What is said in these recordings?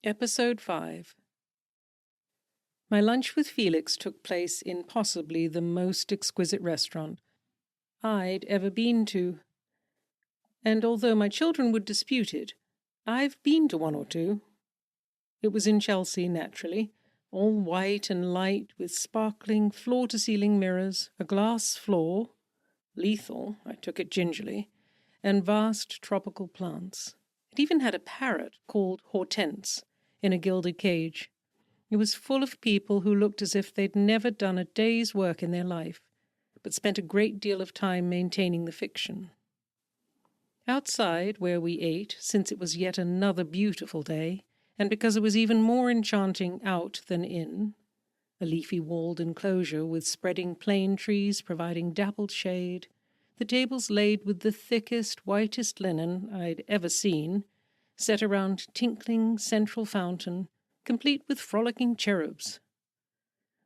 Episode 5. My lunch with Felix took place in possibly the most exquisite restaurant I'd ever been to. And although my children would dispute it, I've been to one or two. It was in Chelsea, naturally, all white and light with sparkling floor-to-ceiling mirrors, a glass floor, lethal, I took it gingerly, and vast tropical plants. It even had a parrot called Hortense in a gilded cage. It was full of people who looked as if they'd never done a day's work in their life, but spent a great deal of time maintaining the fiction. Outside, where we ate, since it was yet another beautiful day, and because it was even more enchanting out than in, a leafy walled enclosure with spreading plane trees providing dappled shade, the tables laid with the thickest, whitest linen I'd ever seen, set around tinkling central fountain, complete with frolicking cherubs,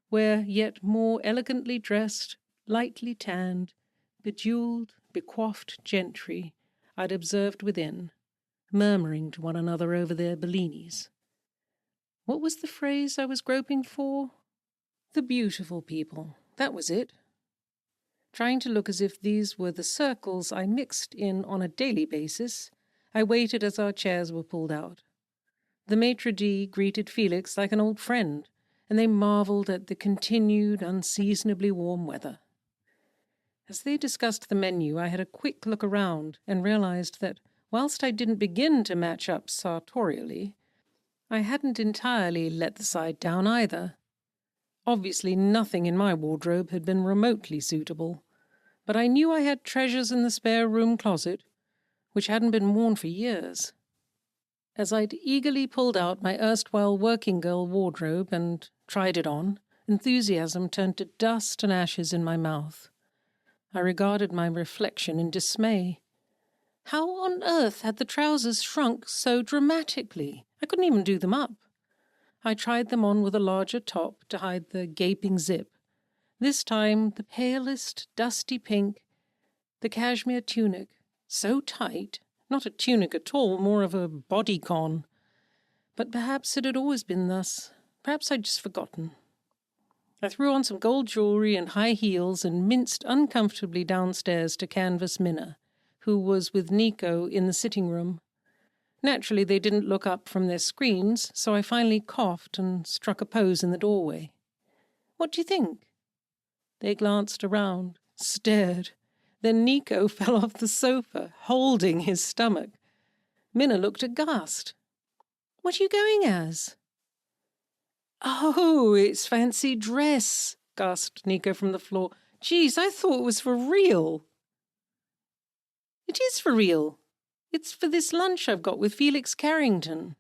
where yet more elegantly dressed, lightly tanned, bejewelled, becoiffed gentry I'd observed within, murmuring to one another over their Bellinis. What was the phrase I was groping for? The beautiful people, that was it. Trying to look as if these were the circles I mixed in on a daily basis, I waited as our chairs were pulled out. The maitre d' greeted Felix like an old friend, and they marvelled at the continued, unseasonably warm weather. As they discussed the menu, I had a quick look around and realized that, whilst I didn't begin to match up sartorially, I hadn't entirely let the side down either. Obviously nothing in my wardrobe had been remotely suitable, but I knew I had treasures in the spare room closet, which hadn't been worn for years. As I'd eagerly pulled out my erstwhile working girl wardrobe and tried it on, enthusiasm turned to dust and ashes in my mouth. I regarded my reflection in dismay. How on earth had the trousers shrunk so dramatically? I couldn't even do them up. I tried them on with a larger top to hide the gaping zip. This time the palest, dusty pink, the cashmere tunic, so tight, not a tunic at all, more of a bodycon. But perhaps it had always been thus. Perhaps I'd just forgotten. I threw on some gold jewellery and high heels and minced uncomfortably downstairs to canvass Minna, who was with Nico in the sitting room. Naturally, they didn't look up from their screens, so I finally coughed and struck a pose in the doorway. "What do you think?" They glanced around, stared. Then Nico fell off the sofa, holding his stomach. Minna looked aghast. "What are you going as?" "Oh, it's fancy dress," gasped Nico from the floor. "Geez, I thought it was for real." "It is for real. It's for this lunch I've got with Felix Carrington."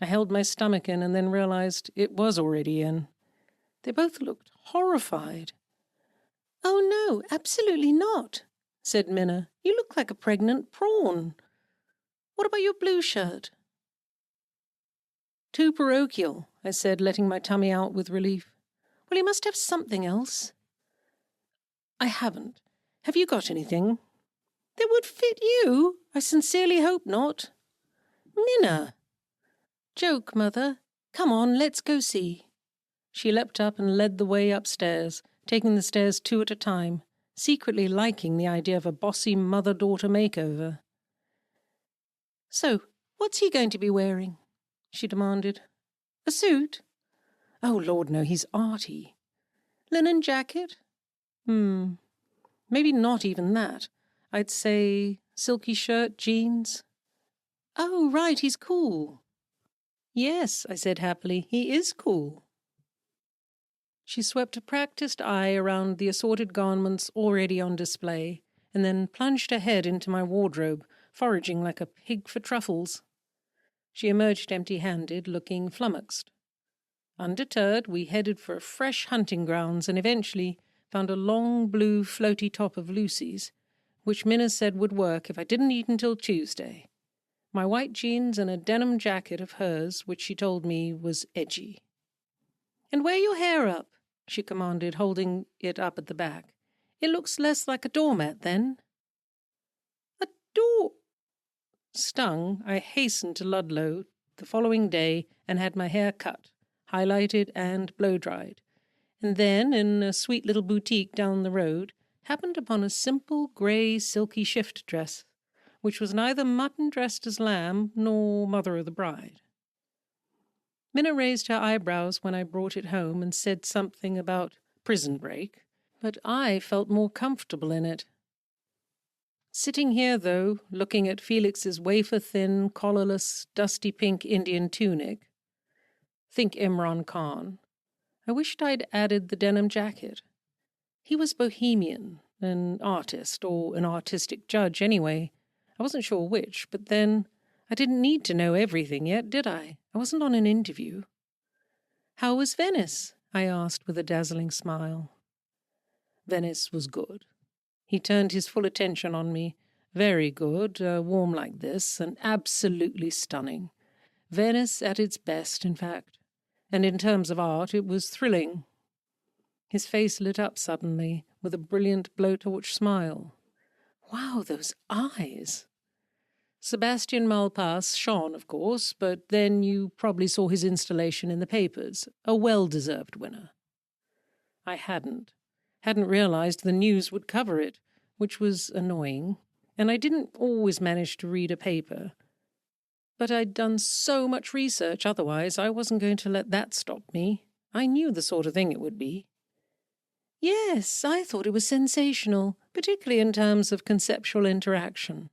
I held my stomach in and then realized it was already in. They both looked horrified. "Oh, no, absolutely not," said Minna. "You look like a pregnant prawn. What about your blue shirt?" "Too parochial," I said, letting my tummy out with relief. "Well, you must have something else." "I haven't. Have you got anything?" "That would fit you? I sincerely hope not." "Minna!" "Joke, Mother. Come on, let's go see." She leapt up and led the way upstairs, taking the stairs 2 at a time, secretly liking the idea of a bossy mother-daughter makeover. "So, what's he going to be wearing?" she demanded. "A suit?" "Oh, Lord, no, he's arty." "Linen jacket?" Maybe not even that. I'd say silky shirt, jeans." "Oh, right, he's cool." "Yes," I said happily, "he is cool." She swept a practiced eye around the assorted garments already on display, and then plunged her head into my wardrobe, foraging like a pig for truffles. She emerged empty-handed, looking flummoxed. Undeterred, we headed for fresh hunting grounds and eventually found a long blue floaty top of Lucy's, which Minna said would work if I didn't eat until Tuesday. My white jeans and a denim jacket of hers, which she told me was edgy. "And wear your hair up," she commanded, holding it up at the back. "It looks less like a doormat then." "A door—" Stung, I hastened to Ludlow the following day and had my hair cut, highlighted and blow-dried, and then, in a sweet little boutique down the road, happened upon a simple grey silky shift dress, which was neither mutton dressed as lamb nor mother of the bride. Minna raised her eyebrows when I brought it home and said something about prison break, but I felt more comfortable in it. Sitting here, though, looking at Felix's wafer-thin, collarless, dusty pink Indian tunic, think Imran Khan, I wished I'd added the denim jacket. He was bohemian, an artist, or an artistic judge anyway. I wasn't sure which, but then I didn't need to know everything yet, did I? I wasn't on an interview. How was Venice? I asked with a dazzling smile. Venice was good. He turned his full attention on me. Very good, warm like this, and absolutely stunning. Venice at its best, in fact. And in terms of art, it was thrilling. His face lit up suddenly, with a brilliant blowtorch smile. Wow, those eyes! Sebastian Malpass shone, of course, but then you probably saw his installation in the papers, a well-deserved winner. I hadn't realized the news would cover it, which was annoying, and I didn't always manage to read a paper. But I'd done so much research otherwise, I wasn't going to let that stop me. I knew the sort of thing it would be. Yes, I thought it was sensational, particularly in terms of conceptual interaction.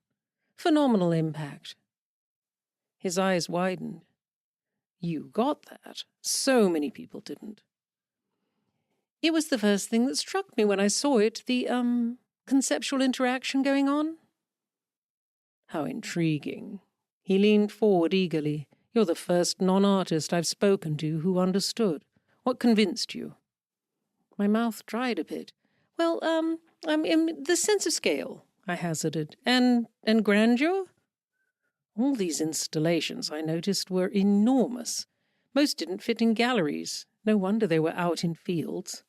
Phenomenal impact. His eyes widened. You got that. So many people didn't. It was the first thing that struck me when I saw it, the, conceptual interaction going on. How intriguing. He leaned forward eagerly. You're the first non-artist I've spoken to who understood. What convinced you? My mouth dried a bit. Well, the sense of scale, I hazarded. And grandeur? All these installations, I noticed, were enormous. Most didn't fit in galleries. No wonder they were out in fields.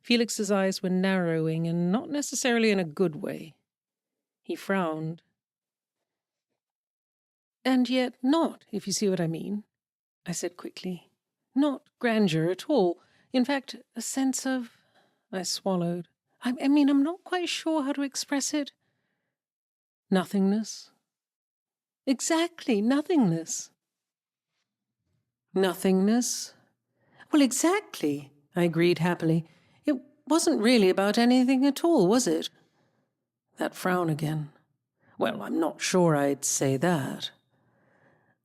Felix's eyes were narrowing, and not necessarily in a good way. He frowned. And yet not, if you see what I mean, I said quickly. Not grandeur at all. In fact, a sense of... I swallowed. I mean, I'm not quite sure how to express it. Nothingness. Exactly, nothingness. Nothingness? Well, exactly, I agreed happily. It wasn't really about anything at all, was it? That frown again. Well, I'm not sure I'd say that.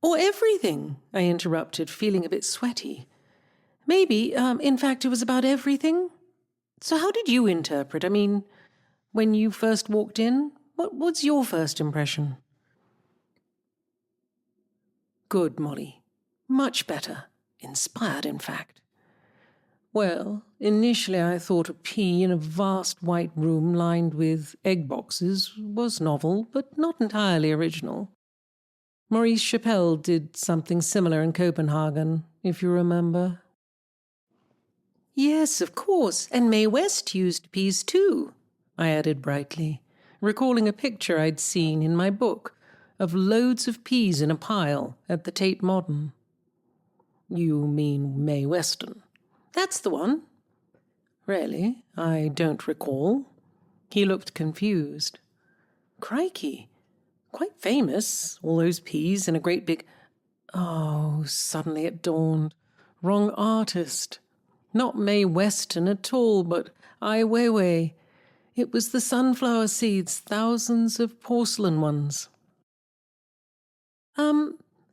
Or everything, I interrupted, feeling a bit sweaty. Maybe, in fact, it was about everything. So how did you interpret? I mean, when you first walked in, what's your first impression? Good, Molly. Much better. Inspired, in fact. Well, initially I thought a pea in a vast white room lined with egg boxes was novel, but not entirely original. Maurice Chappelle did something similar in Copenhagen, if you remember. Yes, of course, and Mae West used peas too, I added brightly, recalling a picture I'd seen in my book of loads of peas in a pile at the Tate Modern. You mean Mae Weston? That's the one. Really? I don't recall. He looked confused. Crikey. Quite famous, all those peas in a great big... Oh, suddenly it dawned. Wrong artist. Not Mae Weston at all, but Ai Weiwei. It was the sunflower seeds, thousands of porcelain ones.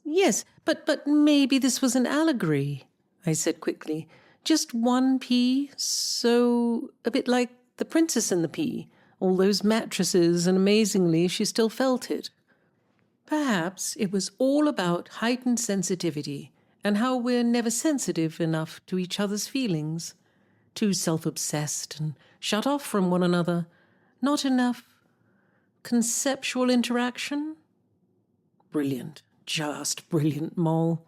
Yes, but maybe this was an allegory, I said quickly. Just one pea, so a bit like The Princess and the Pea, all those mattresses, and amazingly she still felt it. Perhaps it was all about heightened sensitivity and how we're never sensitive enough to each other's feelings, too self-obsessed and shut off from one another, not enough conceptual interaction. Brilliant, just brilliant, Moll.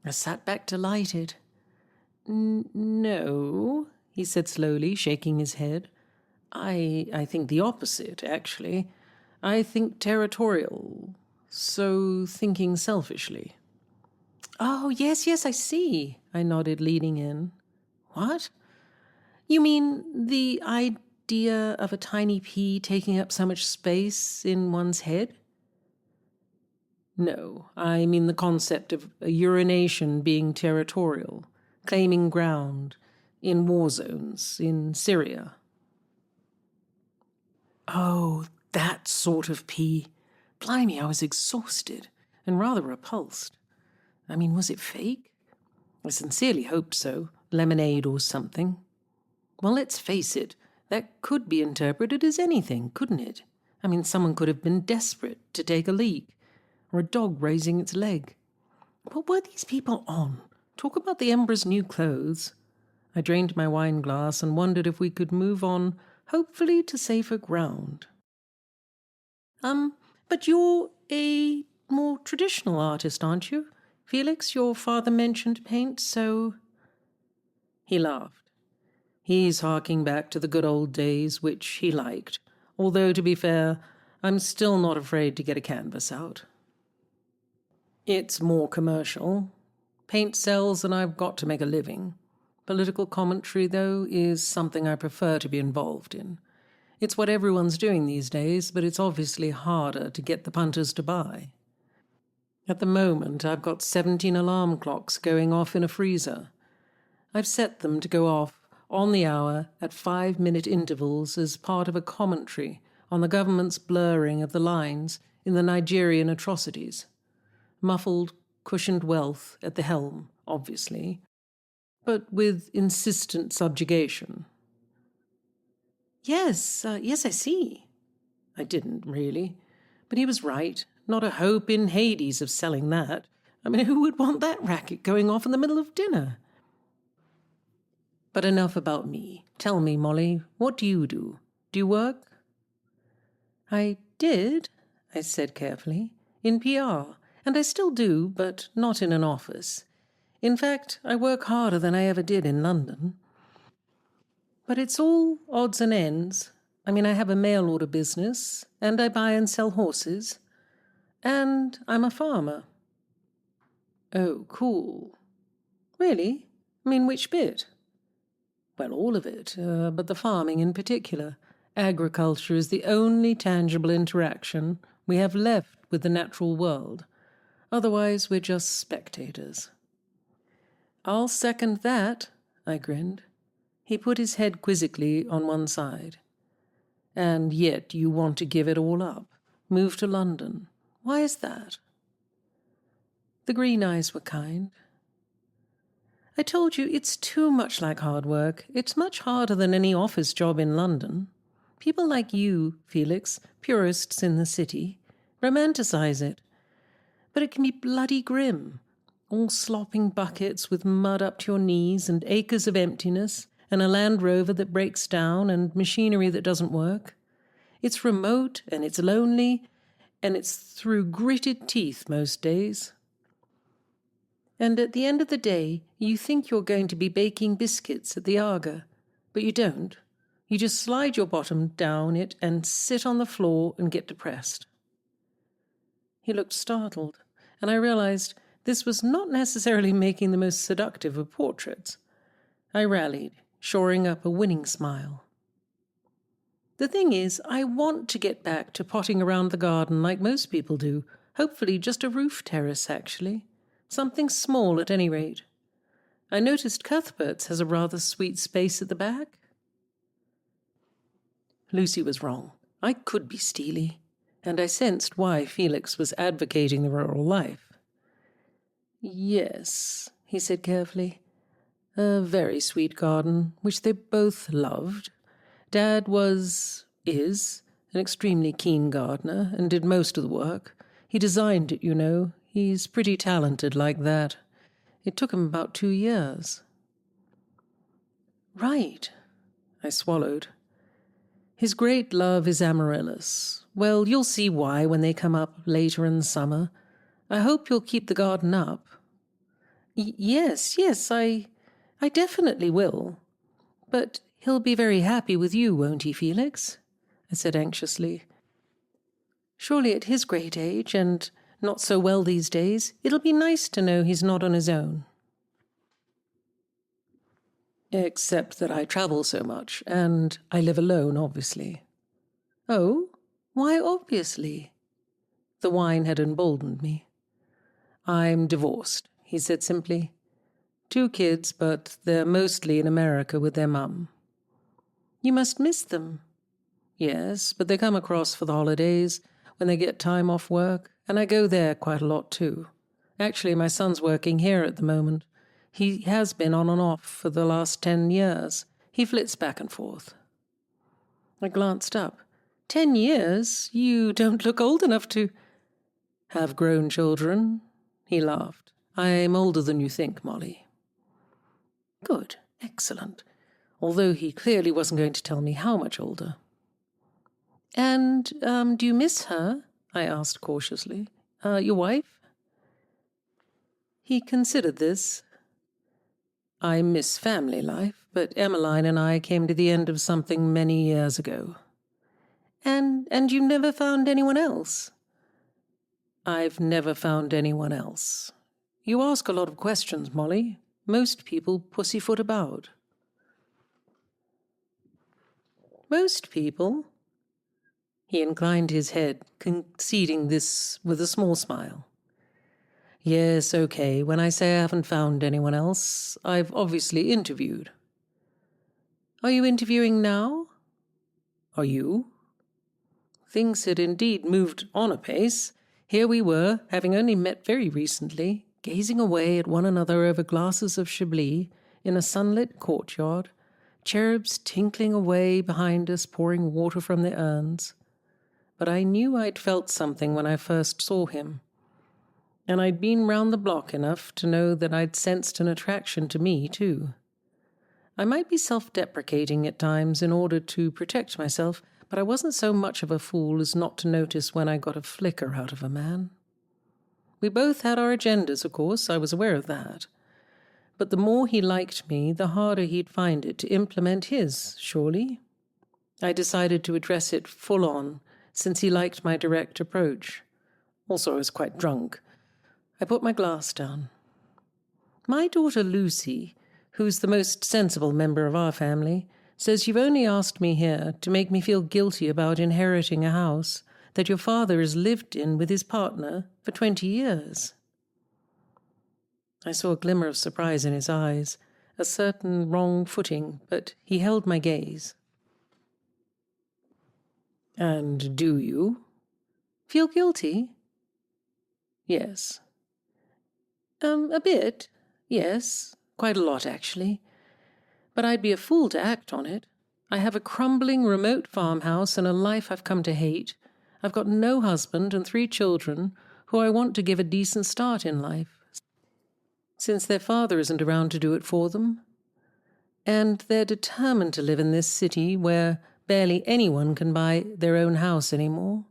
I sat back delighted. No, he said slowly, shaking his head. I think the opposite, actually. I think territorial, so thinking selfishly. Oh, yes, yes, I see, I nodded, leaning in. What? You mean the idea of a tiny pea taking up so much space in one's head? No, I mean the concept of a urination being territorial, claiming ground, in war zones, in Syria. Oh, that sort of pee. Blimey, I was exhausted and rather repulsed. I mean, was it fake? I sincerely hoped so. Lemonade or something. Well, let's face it, that could be interpreted as anything, couldn't it? I mean, someone could have been desperate to take a leak, or a dog raising its leg. What were these people on? Talk about the Emperor's new clothes. I drained my wine glass and wondered if we could move on, hopefully to safer ground. But you're a more traditional artist, aren't you? Felix, your father mentioned paint, so... He laughed. He's harking back to the good old days, which he liked. Although, to be fair, I'm still not afraid to get a canvas out. It's more commercial. Paint sells and I've got to make a living. Political commentary, though, is something I prefer to be involved in. It's what everyone's doing these days, but it's obviously harder to get the punters to buy. At the moment, I've got 17 alarm clocks going off in a freezer. I've set them to go off on the hour at 5-minute intervals as part of a commentary on the government's blurring of the lines in the Nigerian atrocities. Muffled, cushioned wealth at the helm, obviously, but with insistent subjugation. Yes, I see. I didn't, really. But he was right. Not a hope in Hades of selling that. I mean, who would want that racket going off in the middle of dinner? But enough about me. Tell me, Molly, what do you do? Do you work? I did, I said carefully, in PR, and I still do, but not in an office. In fact, I work harder than I ever did in London. But it's all odds and ends. I mean, I have a mail order business, and I buy and sell horses, and I'm a farmer. Oh, cool. Really? I mean, which bit? Well, all of it, but the farming in particular. Agriculture is the only tangible interaction we have left with the natural world. Otherwise, we're just spectators. I'll second that, I grinned. He put his head quizzically on one side. And yet you want to give it all up, move to London. Why is that? The green eyes were kind. I told you, it's too much like hard work. It's much harder than any office job in London. People like you, Felix, purists in the city, romanticize it. But it can be bloody grim. All slopping buckets with mud up to your knees and acres of emptiness and a Land Rover that breaks down and machinery that doesn't work. It's remote and it's lonely and it's through gritted teeth most days. And at the end of the day, you think you're going to be baking biscuits at the Aga, but you don't. You just slide your bottom down it and sit on the floor and get depressed. He looked startled, and I realized this was not necessarily making the most seductive of portraits. I rallied, shoring up a winning smile. The thing is, I want to get back to potting around the garden like most people do, hopefully just a roof terrace, actually. Something small at any rate. I noticed Cuthbert's has a rather sweet space at the back. Lucy was wrong. I could be steely, and I sensed why Felix was advocating the rural life. Yes, he said carefully. A very sweet garden, which they both loved. Dad is, an extremely keen gardener and did most of the work. He designed it, you know. He's pretty talented like that. It took him about 2 years. Right, I swallowed. His great love is amaryllis. Well, you'll see why when they come up later in the summer. I hope you'll keep the garden up. Yes, I definitely will. But he'll be very happy with you, won't he, Felix? I said anxiously. Surely at his great age, and Not so well these days. It'll be nice to know he's not on his own. Except that I travel so much, and I live alone, obviously. Oh? Why obviously? The wine had emboldened me. I'm divorced, he said simply. 2 kids, but they're mostly in America with their mum. You must miss them. Yes, but they come across for the holidays, when they get time off work, and I go there quite a lot too. Actually, my son's working here at the moment. He has been on and off for the last 10 years. He flits back and forth. I glanced up. 10 years? You don't look old enough to... Have grown children? He laughed. I'm older than you think, Molly. Good. Excellent. Although he clearly wasn't going to tell me how much older. And, do you miss her? I asked cautiously. Your wife? He considered this. I miss family life, but Emmeline and I came to the end of something many years ago. And you never found anyone else? I've never found anyone else. You ask a lot of questions, Molly. Most people pussyfoot about. Most people? He inclined his head, conceding this with a small smile. Yes, okay, when I say I haven't found anyone else, I've obviously interviewed. Are you interviewing now? Are you? Things had indeed moved on apace. Here we were, having only met very recently, gazing away at one another over glasses of Chablis in a sunlit courtyard, cherubs tinkling away behind us, pouring water from their urns. But I knew I'd felt something when I first saw him. And I'd been round the block enough to know that I'd sensed an attraction to me, too. I might be self-deprecating at times in order to protect myself, but I wasn't so much of a fool as not to notice when I got a flicker out of a man. We both had our agendas, of course, I was aware of that. But the more he liked me, the harder he'd find it to implement his, surely. I decided to address it full on, since he liked my direct approach. Also, I was quite drunk. I put my glass down. My daughter Lucy, who's the most sensible member of our family, says you've only asked me here to make me feel guilty about inheriting a house that your father has lived in with his partner for 20 years. I saw a glimmer of surprise in his eyes, a certain wrong footing, but he held my gaze. And do you? Feel guilty? Yes. A bit. Yes. Quite a lot, actually. But I'd be a fool to act on it. I have a crumbling remote farmhouse and a life I've come to hate. I've got no husband and 3 children who I want to give a decent start in life, since their father isn't around to do it for them. And they're determined to live in this city where barely anyone can buy their own house anymore.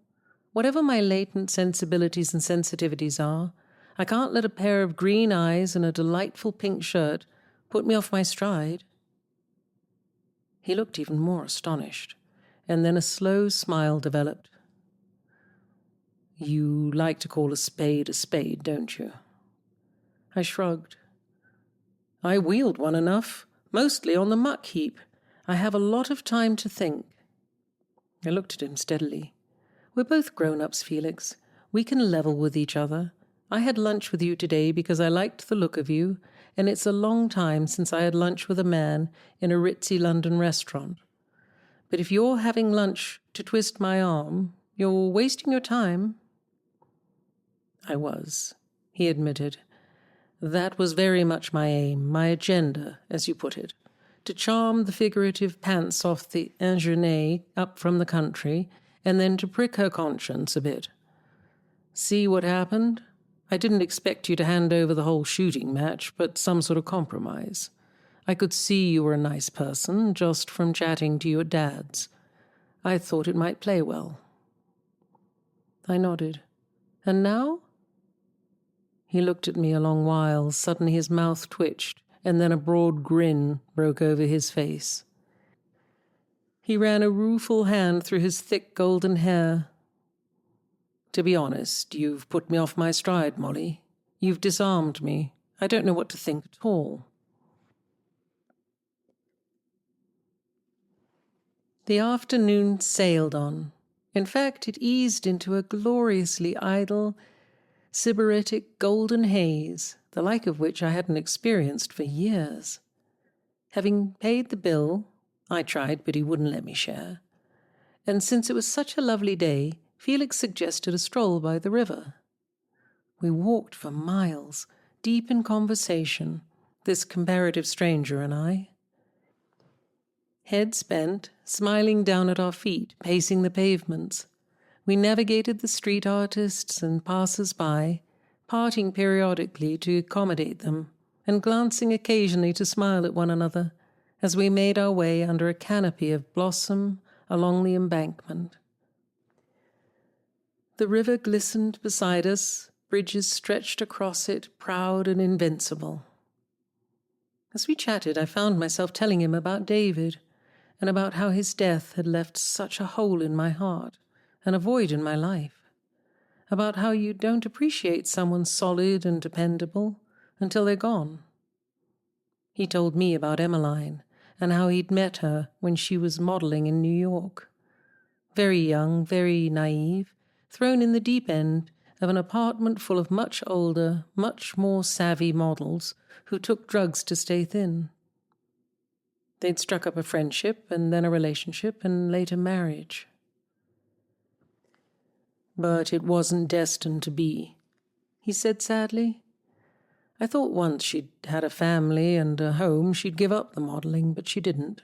Whatever my latent sensibilities and sensitivities are, I can't let a pair of green eyes and a delightful pink shirt put me off my stride. He looked even more astonished, and then a slow smile developed. You like to call a spade, don't you? I shrugged. I wield one enough, mostly on the muck heap. I have a lot of time to think. I looked at him steadily. We're both grown-ups, Felix. We can level with each other. I had lunch with you today because I liked the look of you, and it's a long time since I had lunch with a man in a ritzy London restaurant. But if you're having lunch to twist my arm, you're wasting your time. I was, he admitted. That was very much my aim, my agenda, as you put it, to charm the figurative pants off the ingénue up from the country, and then to prick her conscience a bit. See what happened? I didn't expect you to hand over the whole shooting match, but some sort of compromise. I could see you were a nice person, just from chatting to you at Dad's. I thought it might play well. I nodded. And now? He looked at me a long while. Suddenly his mouth twitched, and then a broad grin broke over his face. He ran a rueful hand through his thick golden hair. To be honest, you've put me off my stride, Molly. You've disarmed me. I don't know what to think at all." The afternoon sailed on. In fact, it eased into a gloriously idle, sybaritic golden haze, the like of which I hadn't experienced for years. Having paid the bill, I tried, but he wouldn't let me share. And since it was such a lovely day, Felix suggested a stroll by the river. We walked for miles, deep in conversation, this comparative stranger and I. Heads bent, smiling down at our feet, pacing the pavements, we navigated the street artists and passers-by, parting periodically to accommodate them, and glancing occasionally to smile at one another as we made our way under a canopy of blossom along the embankment. The river glistened beside us, bridges stretched across it, proud and invincible. As we chatted, I found myself telling him about David, and about how his death had left such a hole in my heart and a void in my life, about how you don't appreciate someone solid and dependable until they're gone. He told me about Emmeline, and how he'd met her when she was modelling in New York. Very young, very naive, thrown in the deep end of an apartment full of much older, much more savvy models who took drugs to stay thin. They'd struck up a friendship, and then a relationship, and later marriage. But it wasn't destined to be, he said sadly. I thought once she'd had a family and a home, she'd give up the modelling, but she didn't.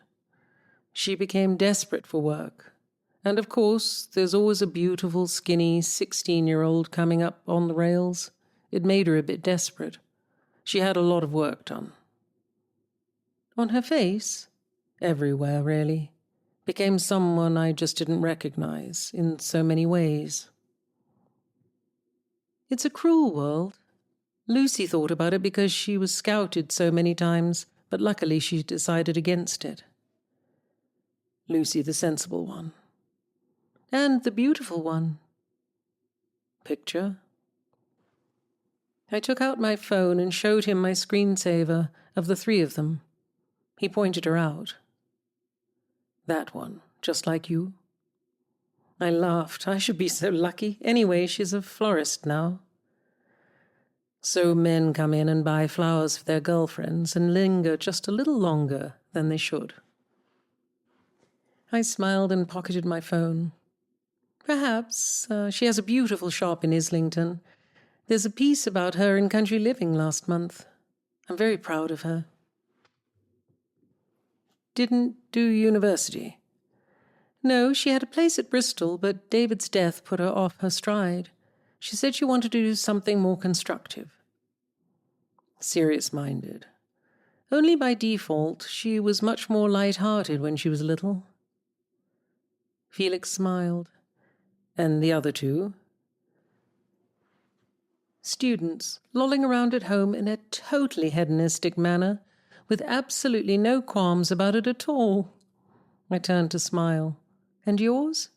She became desperate for work. And of course, there's always a beautiful, skinny 16-year-old coming up on the rails. It made her a bit desperate. She had a lot of work done. On her face, everywhere really, became someone I just didn't recognize in so many ways. It's a cruel world. Lucy thought about it because she was scouted so many times, but luckily she decided against it. Lucy, the sensible one. And the beautiful one. Picture. I took out my phone and showed him my screensaver of the three of them. He pointed her out. That one, just like you. I laughed. I should be so lucky. Anyway, she's a florist now. So men come in and buy flowers for their girlfriends and linger just a little longer than they should. I smiled and pocketed my phone. Perhaps. She has a beautiful shop in Islington. There's a piece about her in Country Living last month. I'm very proud of her. Didn't do university? No, she had a place at Bristol, but David's death put her off her stride. She said she wanted to do something more constructive. Serious-minded. Only by default, she was much more light-hearted when she was little. Felix smiled. And the other two? Students, lolling around at home in a totally hedonistic manner, with absolutely no qualms about it at all. I turned to smile. And yours?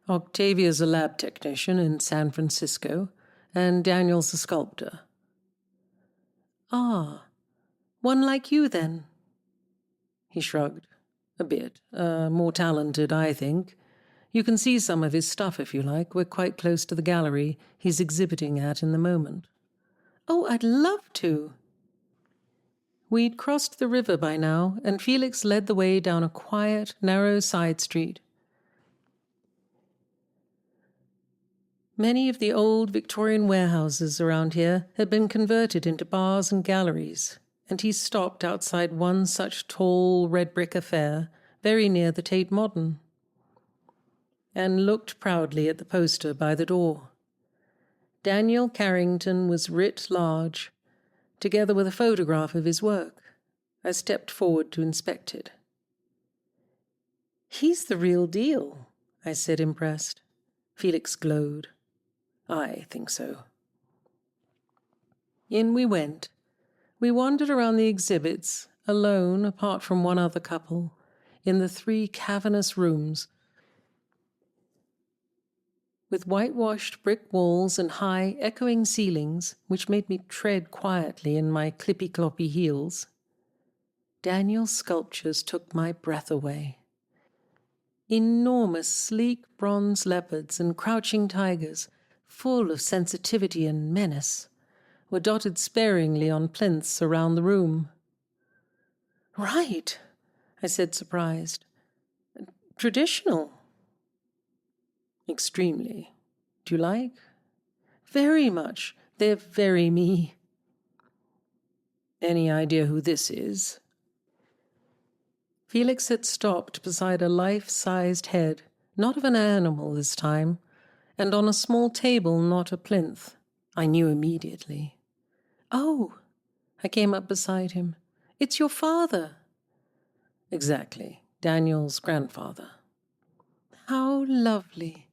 Octavia's a lab technician in San Francisco, and Daniel's a sculptor. Ah, one like you then? He shrugged. A bit. More talented, I think. You can see some of his stuff if you like. We're quite close to the gallery he's exhibiting at in the moment. Oh, I'd love to. We'd crossed the river by now, and Felix led the way down a quiet, narrow side street. Many of the old Victorian warehouses around here had been converted into bars and galleries, and he stopped outside one such tall red brick affair, very near the Tate Modern, and looked proudly at the poster by the door. Daniel Carrington was writ large, together with a photograph of his work. I stepped forward to inspect it. He's the real deal, I said, impressed. Felix glowed. I think so. In we went. We wandered around the exhibits, alone, apart from one other couple, in the 3 cavernous rooms, with whitewashed brick walls and high, echoing ceilings which made me tread quietly in my clippy-cloppy heels. Daniel's sculptures took my breath away. Enormous, sleek bronze leopards and crouching tigers, full of sensitivity and menace, were dotted sparingly on plinths around the room. "Right," I said, surprised. "Traditional." "Extremely. Do you like?" "Very much. They're very me." "Any idea who this is?" Felix had stopped beside a life-sized head, not of an animal this time, and on a small table, not a plinth. I knew immediately. "Oh," I came up beside him. "It's your father." "Exactly. Daniel's grandfather." "How lovely.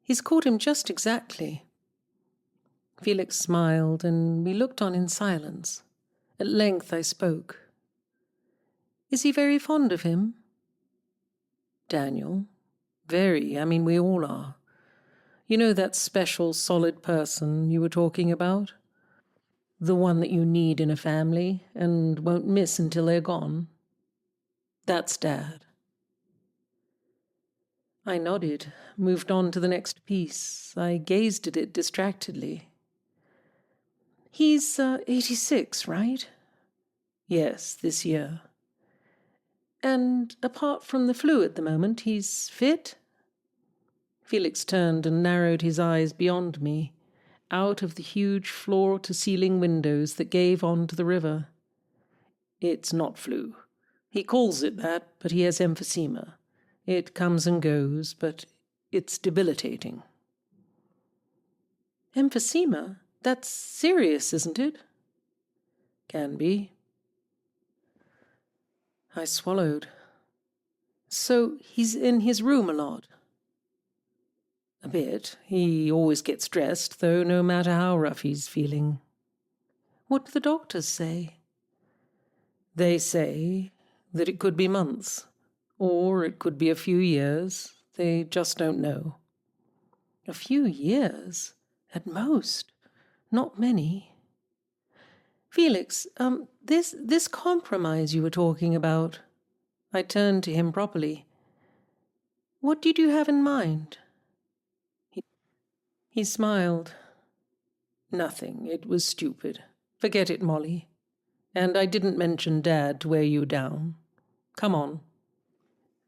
He's caught him just exactly." Felix smiled, and we looked on in silence. At length I spoke. "Is he very fond of him?" "Daniel? Very. I mean, we all are. You know that special, solid person you were talking about? The one that you need in a family and won't miss until they're gone? That's Dad." I nodded, moved on to the next piece. I gazed at it distractedly. "He's 86, right?" "Yes, this year." "And apart from the flu at the moment, he's fit?" Felix turned and narrowed his eyes beyond me, out of the huge floor-to-ceiling windows that gave on to the river. "It's not flu. He calls it that, but he has emphysema. It comes and goes, but it's debilitating." "Emphysema? That's serious, isn't it?" "Can be." I swallowed. "So he's in his room a lot?" "A bit. He always gets dressed, though, no matter how rough he's feeling." "What do the doctors say?" "They say that it could be months, or it could be a few years. They just don't know." "A few years? At most. Not many." "Felix, this compromise you were talking about." I turned to him properly. "What did you have in mind?" He smiled. "Nothing. It was stupid. Forget it, Molly. And I didn't mention Dad to wear you down. Come on.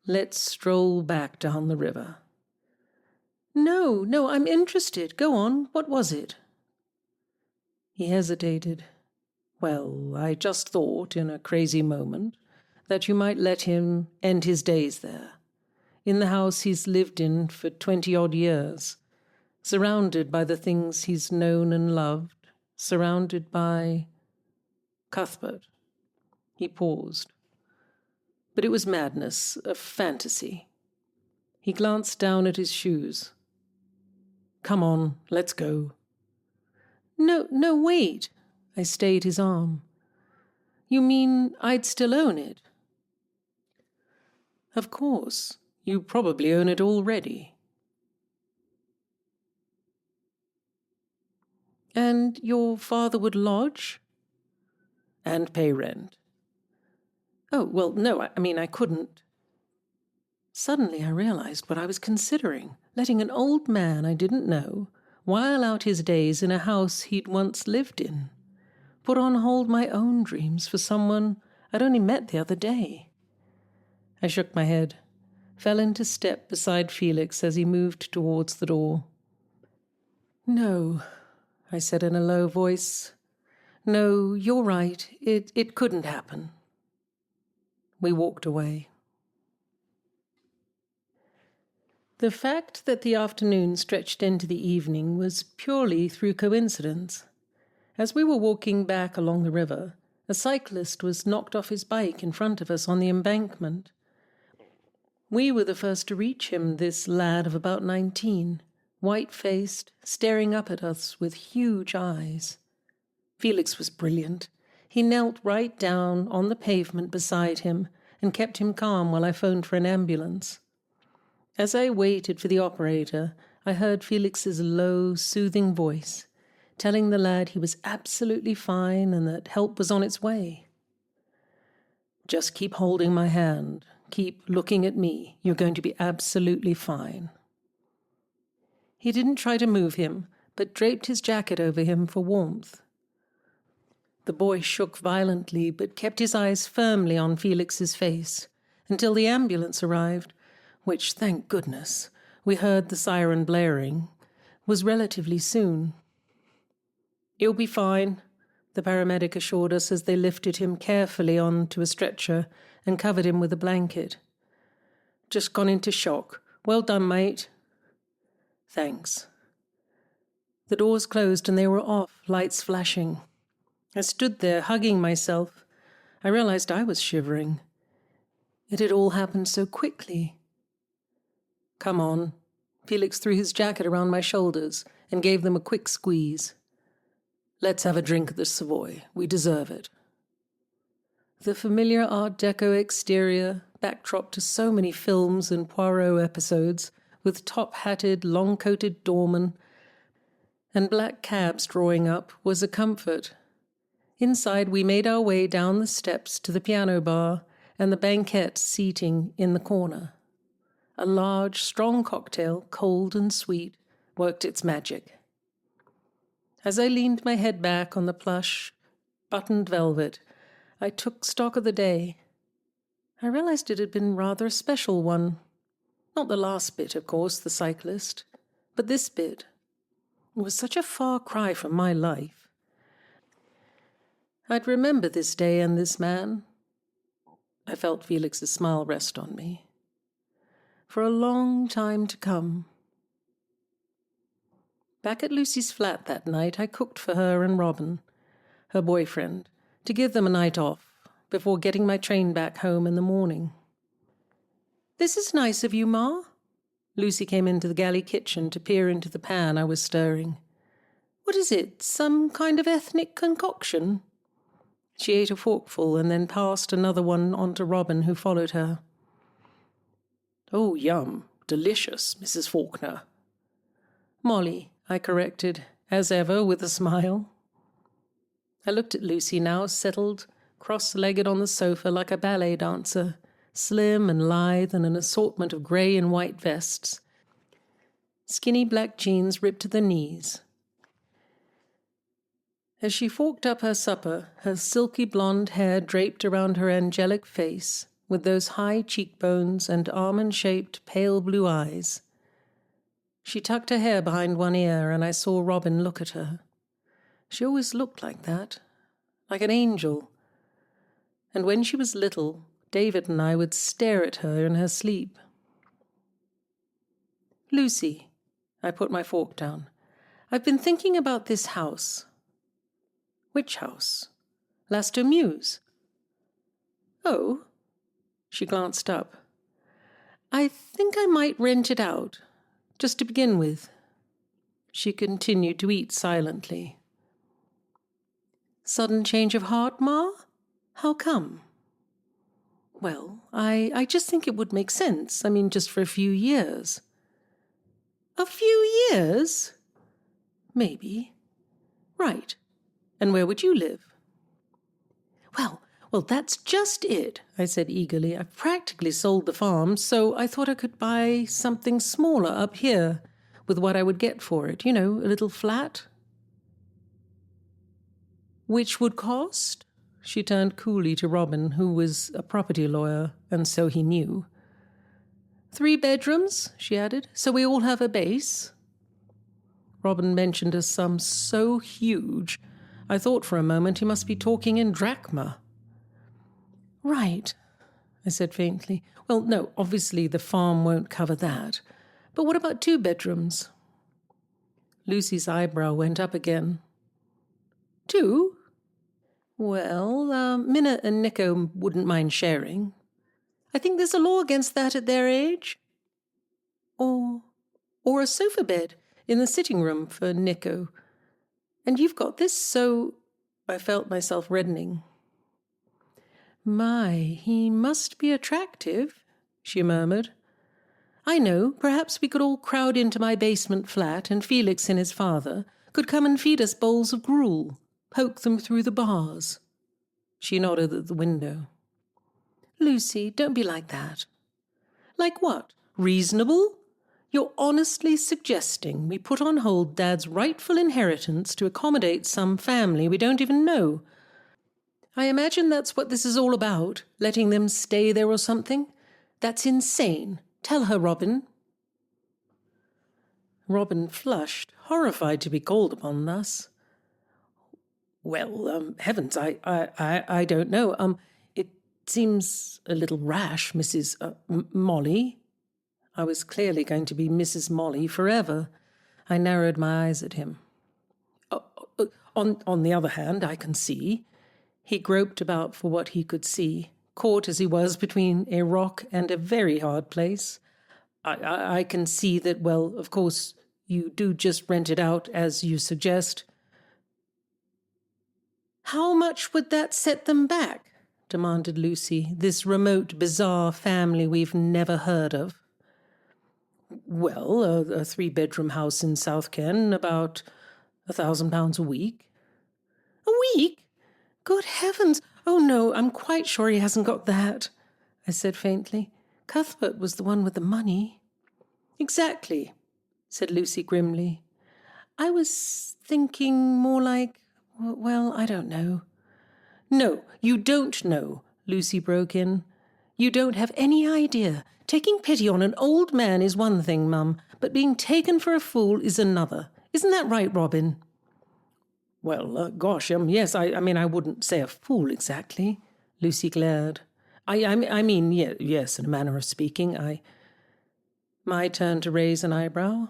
Let's stroll back down the river." No, I'm interested. Go on. What was it?" He hesitated. "Well, I just thought, in a crazy moment, that you might let him end his days there, in the house he's lived in for 20-odd years, surrounded by the things he's known and loved, surrounded by—" "Cuthbert." He paused. But it was madness, a fantasy. He glanced down at his shoes. "Come on, let's go." No, wait." I stayed his arm. "You mean I'd still own it?" "Of course. You probably own it already." "And your father would lodge?" "And pay rent." "Oh, well, no, I mean, I couldn't." Suddenly I realized what I was considering, letting an old man I didn't know while out his days in a house he'd once lived in, put on hold my own dreams for someone I'd only met the other day. I shook my head, fell into step beside Felix as he moved towards the door. "No," I said in a low voice. "No, you're right. It couldn't happen." We walked away. The fact that the afternoon stretched into the evening was purely through coincidence. As we were walking back along the river, a cyclist was knocked off his bike in front of us on the embankment. We were the first to reach him, this lad of about 19, white-faced, staring up at us with huge eyes. Felix was brilliant. He knelt right down on the pavement beside him and kept him calm while I phoned for an ambulance. As I waited for the operator, I heard Felix's low, soothing voice, telling the lad he was absolutely fine and that help was on its way. "Just keep holding my hand. Keep looking at me. You're going to be absolutely fine." He didn't try to move him, but draped his jacket over him for warmth. The boy shook violently, but kept his eyes firmly on Felix's face until the ambulance arrived, which, thank goodness, we heard the siren blaring, was relatively soon. "He'll be fine," the paramedic assured us as they lifted him carefully onto a stretcher and covered him with a blanket. "Just gone into shock. Well done, mate." "Thanks." The doors closed and they were off, lights flashing. I stood there, hugging myself. I realized I was shivering. It had all happened so quickly. "Come on." Felix threw his jacket around my shoulders and gave them a quick squeeze. "Let's have a drink at the Savoy. We deserve it." The familiar Art Deco exterior, backdrop to so many films and Poirot episodes, with top-hatted, long-coated doormen and black cabs drawing up, was a comfort. Inside, we made our way down the steps to the piano bar and the banquette seating in the corner. A large, strong cocktail, cold and sweet, worked its magic. As I leaned my head back on the plush, buttoned velvet, I took stock of the day. I realized it had been rather a special one. Not the last bit, of course, the cyclist, but this bit. It was such a far cry from my life. I'd remember this day and this man. I felt Felix's smile rest on me. For a long time to come. Back at Lucy's flat that night, I cooked for her and Robin, her boyfriend, to give them a night off before getting my train back home in the morning. "This is nice of you, Ma." Lucy came into the galley kitchen to peer into the pan I was stirring. "What is it, some kind of ethnic concoction?" She ate a forkful and then passed another one on to Robin, who followed her. "Oh, yum. Delicious, Mrs. Faulkner." "Molly," I corrected, as ever, with a smile. I looked at Lucy now, settled, cross-legged on the sofa like a ballet dancer, slim and lithe in an assortment of grey and white vests. Skinny black jeans ripped to the knees. As she forked up her supper, her silky blonde hair draped around her angelic face, with those high cheekbones and almond-shaped pale blue eyes. She tucked her hair behind one ear, and I saw Robin look at her. She always looked like that, like an angel. And when she was little, David and I would stare at her in her sleep. "Lucy," I put my fork down, "I've been thinking about this house." "Which house?" "Lastor Mews." "Oh?" She glanced up. "I think I might rent it out, just to begin with." She continued to eat silently. "Sudden change of heart, Ma? How come?" "Well, I just think it would make sense. I mean, just for a few years." "A few years?" "Maybe." "Right. And where would you live?" Well, that's just it," I said eagerly. "I've practically sold the farm, so I thought I could buy something smaller up here with what I would get for it. You know, a little flat." "Which would cost?" She turned coolly to Robin, who was a property lawyer, and so he knew. "3 bedrooms," she added, "so we all have a base." Robin mentioned a sum so huge, I thought for a moment he must be talking in drachma. "Right," I said faintly. "Well, no, obviously the farm won't cover that. But what about 2 bedrooms? Lucy's eyebrow went up again. "2? Well, Minna and Nico wouldn't mind sharing. I think there's a law against that at their age. Or a sofa bed in the sitting room for Nico. And you've got this, so—" I felt myself reddening. "My, he must be attractive," she murmured. I know, perhaps we could all crowd into my basement flat and Felix and his father could come and feed us bowls of gruel, poke them through the bars. She nodded at the window. Lucy, don't be like that. Like what? Reasonable? You're honestly suggesting we put on hold Dad's rightful inheritance to accommodate some family we don't even know. I imagine that's what this is all about, letting them stay there or something. That's insane. Tell her, Robin. Robin flushed, horrified to be called upon thus. Well, heavens, I don't know. It seems a little rash, Mrs. Molly. I was clearly going to be Mrs. Molly forever. I narrowed my eyes at him. On the other hand, I can see. He groped about for what he could see, caught as he was between a rock and a very hard place. I can see that, well, of course, you do just rent it out as you suggest. How much would that set them back? Demanded Lucy, this remote, bizarre family we've never heard of. Well, a 3-bedroom house in South Ken, about £1,000 a week. A week? Good heavens! Oh, no, I'm quite sure he hasn't got that, I said faintly. Cuthbert was the one with the money. Exactly, said Lucy grimly. I was thinking more like, well, I don't know. No, you don't know, Lucy broke in. You don't have any idea. Taking pity on an old man is one thing, Mum, but being taken for a fool is another. Isn't that right, Robin? Well, gosh, yes, I mean, I wouldn't say a fool exactly. Lucy glared. I mean, yes, in a manner of speaking, My turn to raise an eyebrow?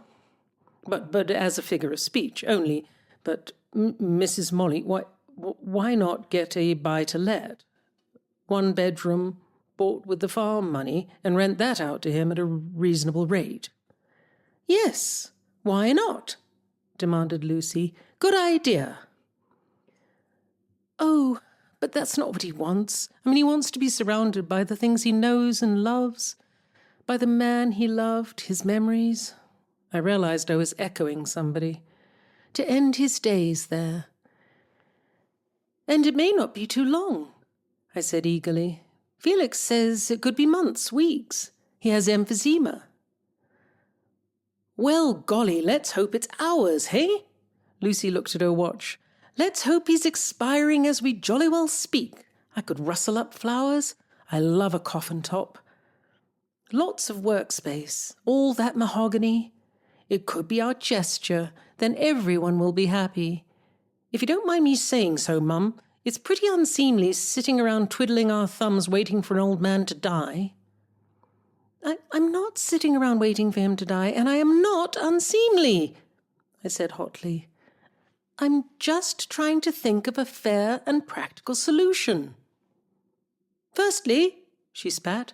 But as a figure of speech only. But, Mrs. Molly, why not get a buy-to-let? 1 bedroom, bought with the farm money, and rent that out to him at a reasonable rate. Yes, why not? Demanded Lucy. Good idea. Oh, but that's not what he wants. I mean, he wants to be surrounded by the things he knows and loves, by the man he loved, his memories. I realized I was echoing somebody. To end his days there. And it may not be too long, I said eagerly. Felix says it could be months, weeks. He has emphysema. Well, golly, let's hope it's hours, hey? Lucy looked at her watch. Let's hope he's expiring as we jolly well speak. I could rustle up flowers. I love a coffin top. Lots of workspace, all that mahogany. It could be our gesture, then everyone will be happy. If you don't mind me saying so, Mum, it's pretty unseemly sitting around twiddling our thumbs waiting for an old man to die. I'm not sitting around waiting for him to die, and I am not unseemly, I said hotly. I'm just trying to think of a fair and practical solution. Firstly, she spat,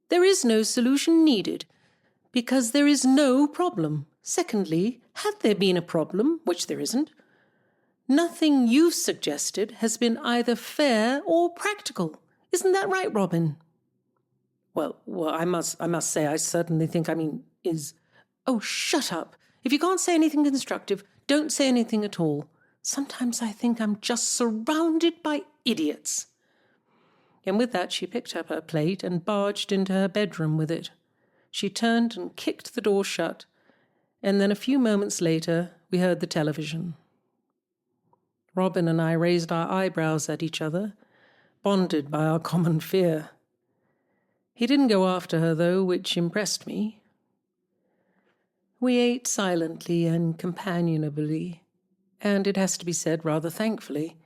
there is no solution needed, because there is no problem. Secondly, had there been a problem, which there isn't, nothing you've suggested has been either fair or practical. Isn't that right, Robin? Well, I must say I certainly think, Oh, shut up. If you can't say anything constructive, don't say anything at all. Sometimes I think I'm just surrounded by idiots. And with that she picked up her plate and barged into her bedroom with it. She turned and kicked the door shut, and then a few moments later we heard the television. Robin and I raised our eyebrows at each other, bonded by our common fear. He didn't go after her, though, which impressed me. We ate silently and companionably, and it has to be said rather thankfully,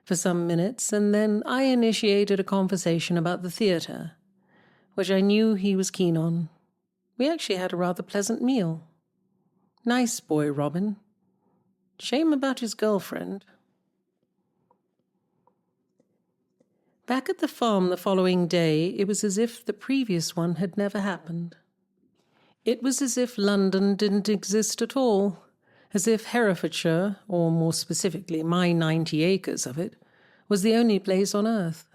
for some minutes, and then I initiated a conversation about the theatre, which I knew he was keen on. We actually had a rather pleasant meal. Nice boy, Robin. Shame about his girlfriend. Back at the farm the following day, it was as if the previous one had never happened. It was as if London didn't exist at all, as if Herefordshire, or more specifically my 90 acres of it, was the only place on earth.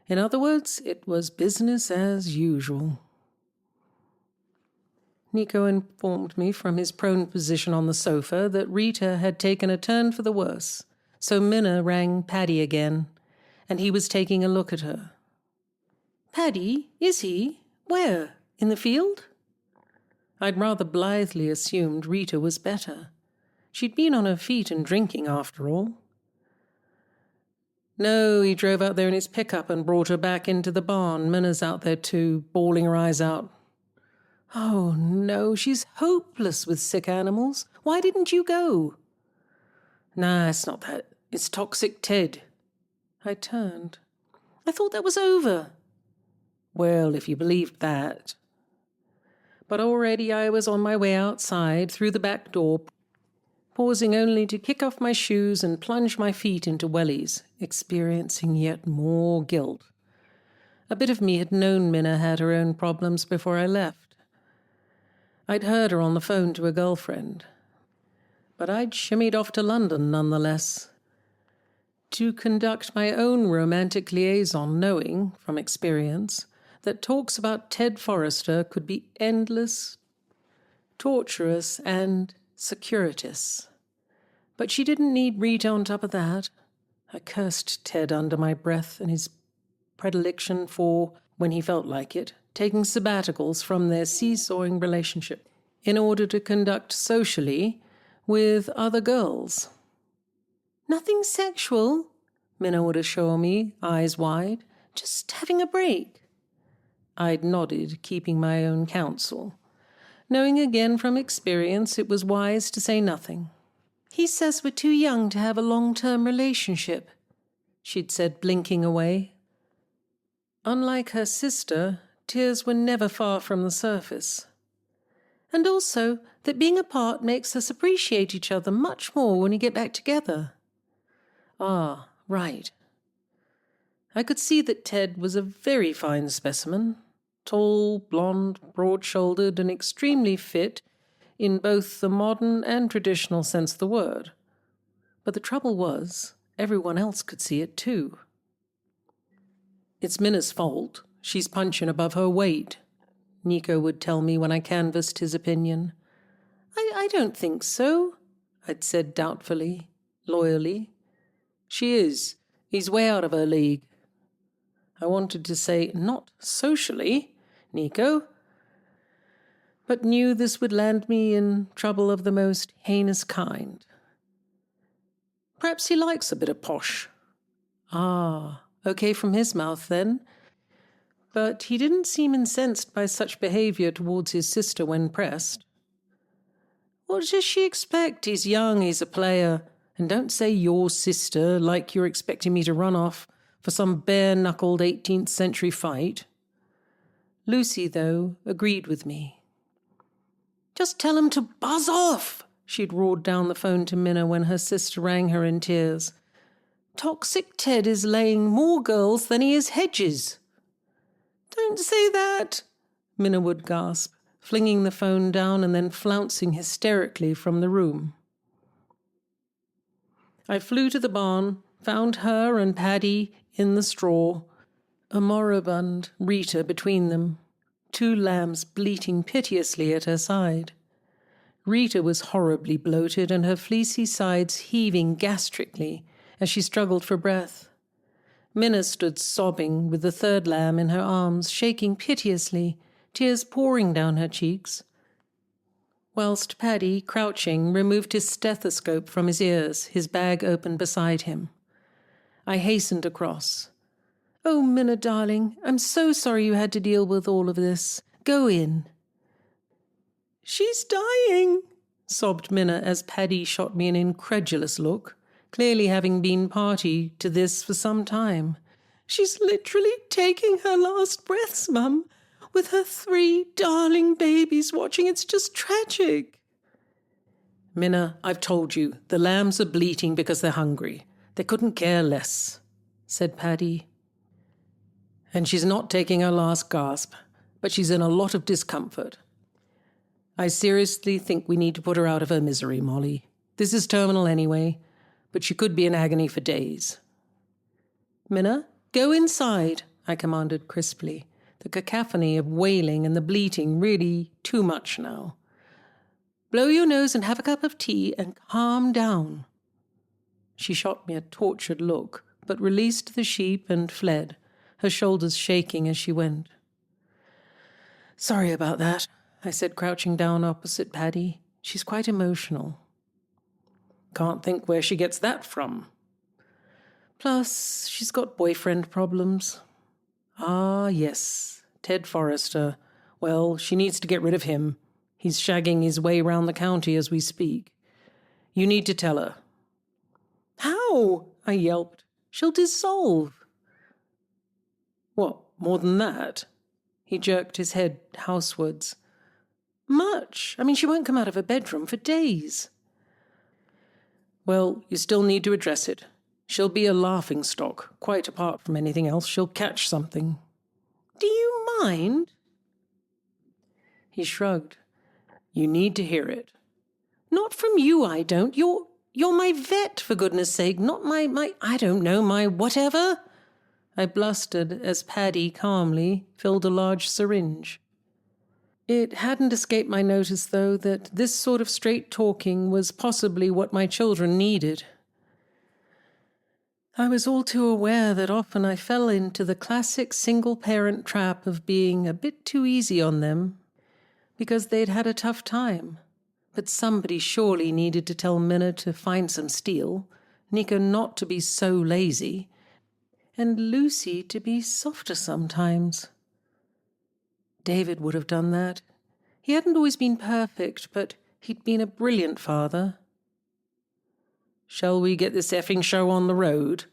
In other words, it was business as usual. Nico informed me from his prone position on the sofa that Rita had taken a turn for the worse, so Minna rang Paddy again, and he was taking a look at her. "Paddy, is he? Where? In the field?" I'd rather blithely assumed Rita was better. She'd been on her feet and drinking, after all. "No, he drove out there in his pickup and brought her back into the barn. Minna's out there too, bawling her eyes out." "Oh, no, she's hopeless with sick animals. Why didn't you go?" "Nah, it's not that. It's toxic Ted." I turned. "I thought that was over." "Well, if you believed that." But already I was on my way outside through the back door, pausing only to kick off my shoes and plunge my feet into wellies, experiencing yet more guilt. A bit of me had known Minna had her own problems before I left. I'd heard her on the phone to a girlfriend. But I'd shimmied off to London nonetheless, to conduct my own romantic liaison, knowing, from experience, that talks about Ted Forrester could be endless, torturous, and circuitous. But she didn't need Rita on top of that. I cursed Ted under my breath and his predilection for, when he felt like it, taking sabbaticals from their seesawing relationship in order to conduct socially with other girls. "Nothing sexual," Minna would assure me, eyes wide. "Just having a break." I'd nodded, keeping my own counsel, knowing again from experience it was wise to say nothing. "He says we're too young to have a long-term relationship," she'd said, blinking away. Unlike her sister, tears were never far from the surface. "And also that being apart makes us appreciate each other much more when we get back together." Ah, right. I could see that Ted was a very fine specimen, tall, blonde, broad-shouldered, and extremely fit in both the modern and traditional sense of the word. But the trouble was, everyone else could see it too. "It's Minna's fault. She's punching above her weight," Nico would tell me when I canvassed his opinion. I don't think so," I'd said doubtfully, loyally. "She is. He's way out of her league." I wanted to say, "Not socially, Nico," but knew this would land me in trouble of the most heinous kind. "Perhaps he likes a bit of posh." Ah, okay from his mouth then. But he didn't seem incensed by such behavior towards his sister when pressed. "What does she expect? He's young, he's a player. And don't say your sister like you're expecting me to run off for some bare-knuckled 18th century fight." Lucy, though, agreed with me. "Just tell him to buzz off," she'd roared down the phone to Minna when her sister rang her in tears. "Toxic Ted is laying more girls than he is hedges." "Don't say that," Minna would gasp, flinging the phone down and then flouncing hysterically from the room. I flew to the barn, found her and Paddy in the straw, a moribund Rita between them, 2 lambs bleating piteously at her side. Rita was horribly bloated and her fleecy sides heaving gastrically as she struggled for breath. Minna stood sobbing with the 3rd lamb in her arms, shaking piteously, tears pouring down her cheeks, whilst Paddy, crouching, removed his stethoscope from his ears, his bag open beside him. I hastened across. "Oh, Minna, darling, I'm so sorry you had to deal with all of this. Go in." "She's dying," sobbed Minna as Paddy shot me an incredulous look, clearly having been party to this for some time. "She's literally taking her last breaths, Mum, with her 3 darling babies watching. It's just tragic." "Minna, I've told you, the lambs are bleating because they're hungry. They couldn't care less," said Paddy. "And she's not taking her last gasp, but she's in a lot of discomfort. I seriously think we need to put her out of her misery, Molly. This is terminal anyway, but she could be in agony for days." "Minna, go inside," I commanded crisply. the cacophony of wailing and the bleating really too much now. "Blow your nose and have a cup of tea and calm down." She shot me a tortured look, but released the sheep and fled, her shoulders shaking as she went. "Sorry about that," I said, crouching down opposite Paddy. "She's quite emotional." "Can't think where she gets that from." "Plus, she's got boyfriend problems." "Ah, yes, Ted Forrester. Well, she needs to get rid of him. He's shagging his way round the county as we speak. You need to tell her." "How?" I yelped. "She'll dissolve." "What, more than that?" He jerked his head housewards. "Much. I mean, she won't come out of her bedroom for days." "Well, you still need to address it. She'll be a laughingstock. Quite apart from anything else, she'll catch something." "Do you mind?" He shrugged. "You need to hear it." "Not from you, I don't. You're my vet, for goodness sake, not my I don't know, my whatever," I blustered as Paddy calmly filled a large syringe. It hadn't escaped my notice, though, that this sort of straight talking was possibly what my children needed. I was all too aware that often I fell into the classic single-parent trap of being a bit too easy on them because they'd had a tough time. But somebody surely needed to tell Minna to find some steel, Nico not to be so lazy, and Lucy to be softer sometimes. David would have done that. He hadn't always been perfect, but he'd been a brilliant father. "Shall we get this effing show on the road?"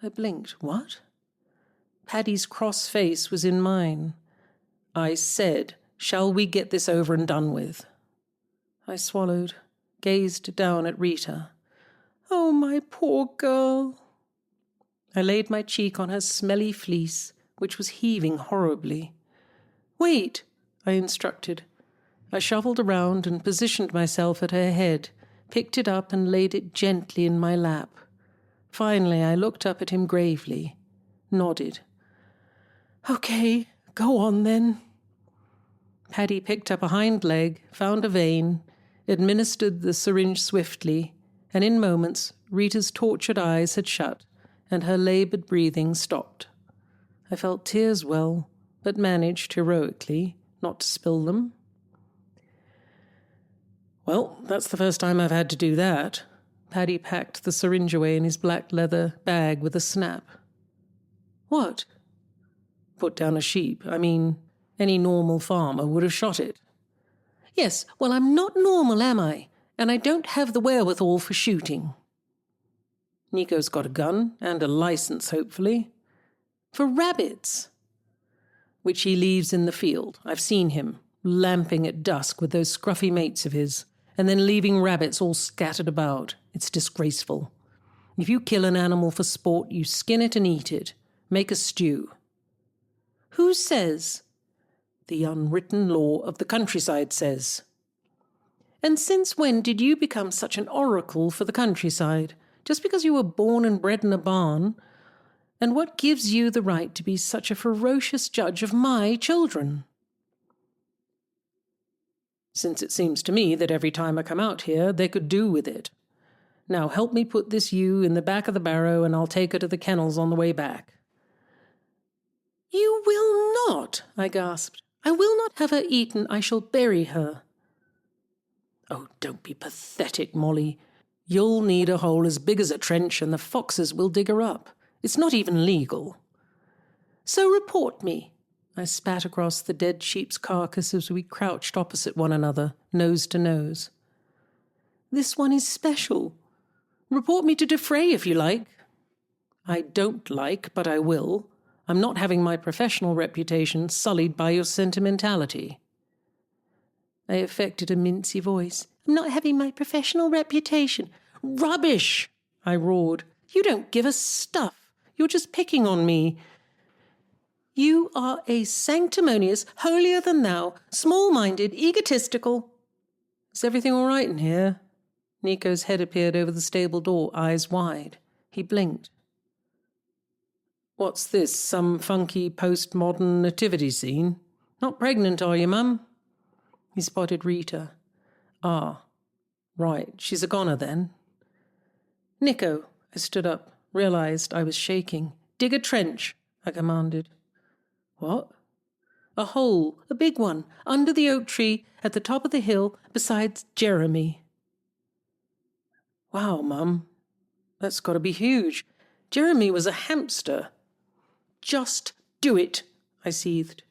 I blinked. What? Paddy's cross face was in mine. I said, "Shall we get this over and done with?" I swallowed, gazed down at Rita. "Oh, my poor girl." I laid my cheek on her smelly fleece, which was heaving horribly. "Wait," I instructed. I shuffled around and positioned myself at her head, picked it up and laid it gently in my lap. Finally, I looked up at him gravely, nodded. "Okay, go on then." Paddy picked up a hind leg, found a vein, administered the syringe swiftly, and in moments Rita's tortured eyes had shut and her laboured breathing stopped. I felt tears well, but managed, heroically, not to spill them. "Well, that's the first time I've had to do that." Paddy packed the syringe away in his black leather bag with a snap. "What?" "Put down a sheep. I mean, any normal farmer would have shot it." "Yes, well, I'm not normal, am I? And I don't have the wherewithal for shooting." "Nico's got a gun, and a license, hopefully." "For rabbits." "Which he leaves in the field. I've seen him, lamping at dusk with those scruffy mates of his, and then leaving rabbits all scattered about. It's disgraceful. If you kill an animal for sport, you skin it and eat it. Make a stew." "Who says?" "The unwritten law of the countryside says." "And since when did you become such an oracle for the countryside? Just because you were born and bred in a barn? And what gives you the right to be such a ferocious judge of my children?" "Since it seems to me that every time I come out here, they could do with it. Now help me put this ewe in the back of the barrow and I'll take her to the kennels on the way back." "You will not," I gasped. "I will not have her eaten. I shall bury her." "Oh, don't be pathetic, Molly. You'll need a hole as big as a trench and the foxes will dig her up. It's not even legal." "So report me." I spat across the dead sheep's carcass as we crouched opposite one another, nose to nose. "This one is special. Report me to Defray if you like." "I don't like, but I will. I'm not having my professional reputation sullied by your sentimentality." I affected a mincy voice. "I'm not having my professional reputation." "Rubbish!" I roared. "You don't give a stuff. You're just picking on me. You are a sanctimonious, holier-than-thou, small-minded, egotistical—" "Is everything all right in here?" Nico's head appeared over the stable door, eyes wide. He blinked. What's this, some funky postmodern nativity scene? Not pregnant, are you, Mum? He spotted Rita. Ah, right, she's a goner then. Nico, I stood up, realized I was shaking. Dig a trench, I commanded. What? A hole, a big one, under the oak tree, at the top of the hill, beside Jeremy. Wow, Mum, that's got to be huge. Jeremy was a hamster. Just do it, I seethed.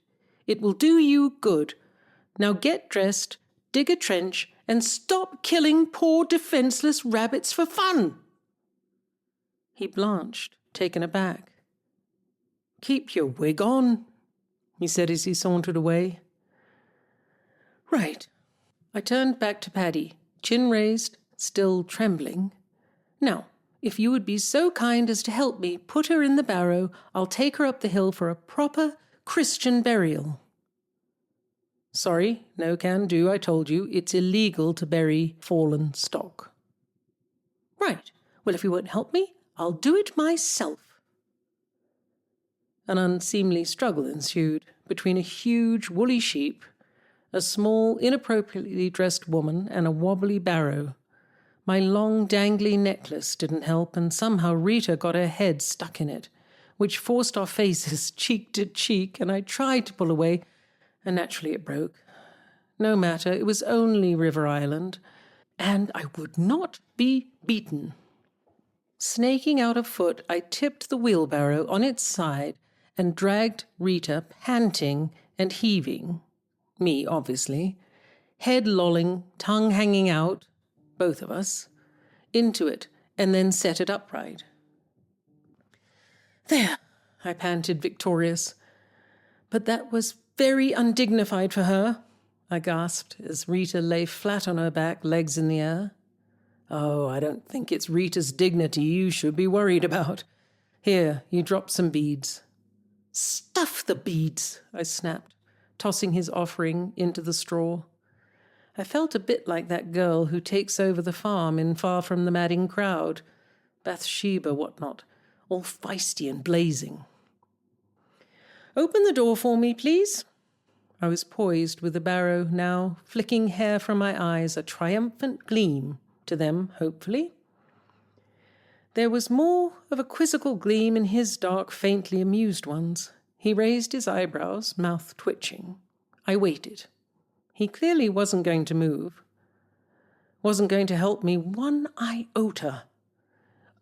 It will do you good. Now get dressed, dig a trench, and stop killing poor defenseless rabbits for fun. He blanched, taken aback. Keep your wig on, he said as he sauntered away. Right. I turned back to Paddy, chin raised, still trembling. Now, if you would be so kind as to help me put her in the barrow, I'll take her up the hill for a proper Christian burial. Sorry, no can do, I told you. It's illegal to bury fallen stock. Right. Well, if you won't help me, I'll do it myself. An unseemly struggle ensued between a huge woolly sheep, a small, inappropriately dressed woman, and a wobbly barrow. My long, dangly necklace didn't help, and somehow Rita got her head stuck in it, which forced our faces cheek to cheek, and I tried to pull away, and naturally it broke. No matter, it was only River Island, and I would not be beaten. Snaking out a foot, I tipped the wheelbarrow on its side and dragged Rita, panting and heaving, me obviously, head lolling, tongue hanging out, both of us, into it, and then set it upright. There, I panted, victorious. But that was very undignified for her, I gasped as Rita lay flat on her back, legs in the air. Oh, I don't think it's Rita's dignity you should be worried about. Here, you drop some beads. Stuff the beads, I snapped, tossing his offering into the straw. I felt a bit like that girl who takes over the farm in Far From the Madding Crowd, Bathsheba, whatnot, all feisty and blazing. Open the door for me, please. I was poised with the barrow now, flicking hair from my eyes, a triumphant gleam, to them, hopefully. There was more of a quizzical gleam in his dark, faintly amused ones. He raised his eyebrows, mouth twitching. I waited. He clearly wasn't going to move. Wasn't going to help me one iota.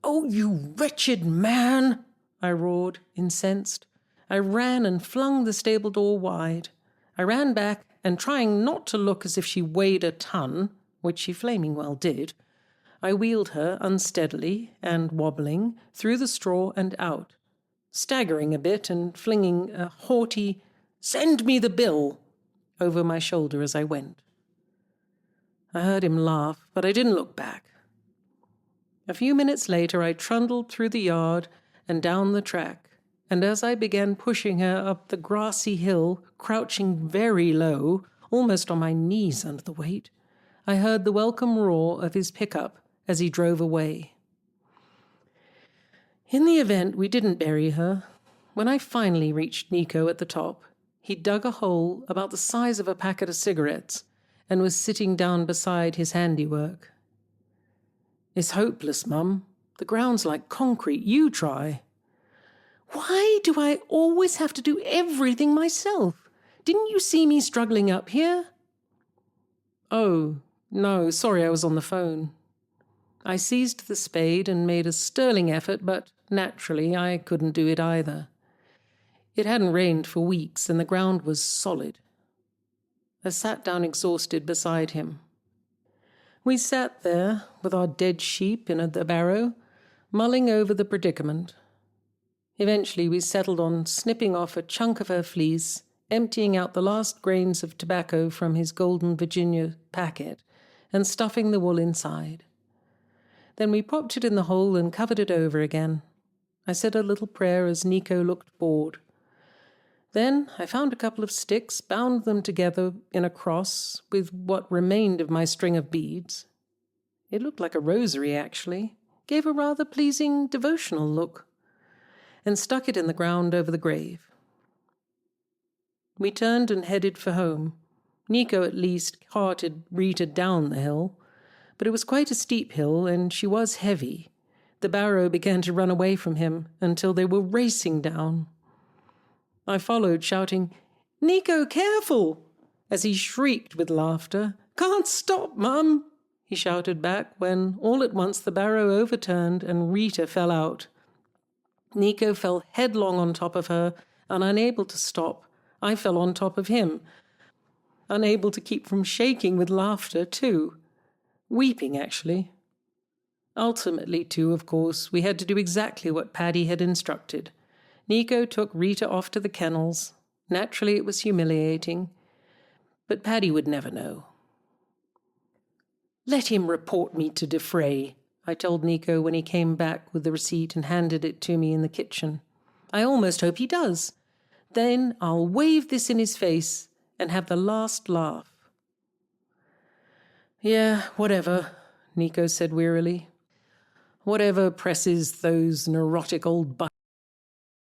Oh, you wretched man! I roared, incensed. I ran and flung the stable door wide. I ran back, and trying not to look as if she weighed a ton, which she flaming well did, I wheeled her unsteadily and wobbling through the straw and out, staggering a bit and flinging a haughty, "Send me the bill," over my shoulder as I went. I heard him laugh, but I didn't look back. A few minutes later I trundled through the yard and down the track, and as I began pushing her up the grassy hill, crouching very low, almost on my knees under the weight, I heard the welcome roar of his pickup as he drove away. In the event we didn't bury her, when I finally reached Nico at the top, he dug a hole about the size of a packet of cigarettes and was sitting down beside his handiwork. It's hopeless, Mum. The ground's like concrete. You try. Why do I always have to do everything myself? Didn't you see me struggling up here? Oh, no, sorry, I was on the phone. I seized the spade and made a sterling effort, but naturally I couldn't do it either. It hadn't rained for weeks, and the ground was solid. I sat down exhausted beside him. We sat there, with our dead sheep in the barrow, mulling over the predicament. Eventually we settled on snipping off a chunk of her fleece, emptying out the last grains of tobacco from his Golden Virginia packet, and stuffing the wool inside. Then we popped it in the hole and covered it over again. I said a little prayer as Nico looked bored. Then I found a couple of sticks, bound them together in a cross with what remained of my string of beads. It looked like a rosary, actually. Gave a rather pleasing devotional look. and stuck it in the ground over the grave. We turned and headed for home. Nico at least carted Rita down the hill, but it was quite a steep hill, and she was heavy. The barrow began to run away from him until they were racing down. I followed, shouting, "Nico, careful!" as he shrieked with laughter. "Can't stop, Mum!" he shouted back when, all at once, the barrow overturned and Rita fell out. Nico fell headlong on top of her, and unable to stop, I fell on top of him, unable to keep from shaking with laughter, too. Weeping, actually. Ultimately, too, of course, we had to do exactly what Paddy had instructed. Nico took Rita off to the kennels. Naturally, it was humiliating, but Paddy would never know. "Let him report me to Defray," I told Nico when he came back with the receipt and handed it to me in the kitchen. "I almost hope he does. Then I'll wave this in his face and have the last laugh." "Yeah, whatever," Nico said wearily. "Whatever presses those neurotic old